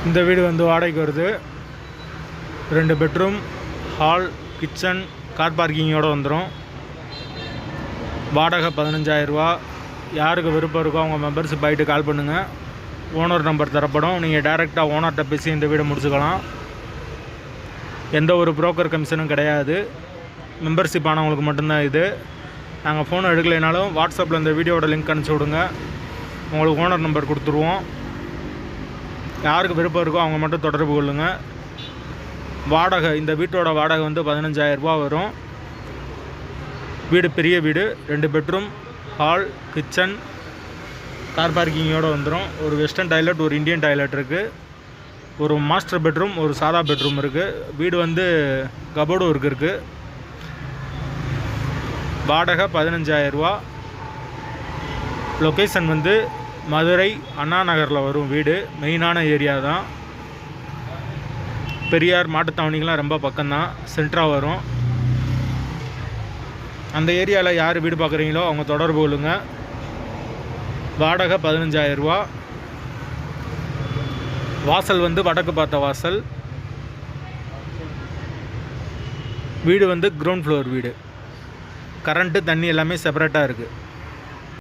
இந்த வீடு வந்து வாடகைக்கு வருது. 2 பெட்ரூம், ஹால், கிச்சன், கார் பார்க்கிங்கோடு வந்துடும். வாடகை 15,000 ரூபா. யாருக்கு விருப்பம் இருக்கோ அவங்க மெம்பர்ஷிப் ஆகிட்டு கால் பண்ணுங்கள். ஓனர் நம்பர் தரப்படும். நீங்கள் டைரெக்டாக ஓனர்கிட்ட பேசி இந்த வீடை முடிச்சுக்கலாம். எந்த ஒரு புரோக்கர் கமிஷனும் கிடையாது. மெம்பர்ஷிப் ஆனவங்களுக்கு மட்டும்தான் இது. நாங்கள் ஃபோன் எடுக்கலைனாலும் வாட்ஸ்அப்பில் இந்த வீடியோட லிங்க் அனுப்பிச்சி விடுங்க. உங்களுக்கு ஓனர் நம்பர் கொடுத்துருவோம். யாருக்கு விருப்பம் இருக்கோ அவங்க மட்டும் தொடர்பு கொள்ளுங்கள். வாடகை, இந்த வீட்டோட வாடகை வந்து 15,000 ரூபா வரும். வீடு பெரிய வீடு. 2 பெட்ரூம், ஹால், கிச்சன், கார் பார்க்கிங்கோடு வந்துடும். ஒரு வெஸ்டர்ன் டாய்லெட், ஒரு இந்தியன் டாய்லெட் இருக்குது. ஒரு மாஸ்டர் பெட்ரூம், ஒரு சாதா பெட்ரூம் இருக்குது. வீடு வந்து கபோர்டு ஒர்க் இருக்குது. வாடகை 15,000 ரூபா. லொக்கேஷன் வந்து மதுரை அண்ணா நகரில் வரும். வீடு மெயினான ஏரியா தான். பெரியார் மாட்டுத்தாவணிக்கெலாம் ரொம்ப பக்கம்தான். சென்ட்ராக வரும். அந்த ஏரியாவில் யார் வீடு பார்க்குறீங்களோ அவங்க தொடர்பு கொள்ளுங்க. வாடகை 15,000 ரூபா. வாசல் வந்து வடக்கு பார்த்த வாசல். வீடு வந்து கிரவுண்ட் ஃப்ளோர் வீடு. கரண்ட்டு, தண்ணி எல்லாமே செப்பரேட்டாக இருக்குது.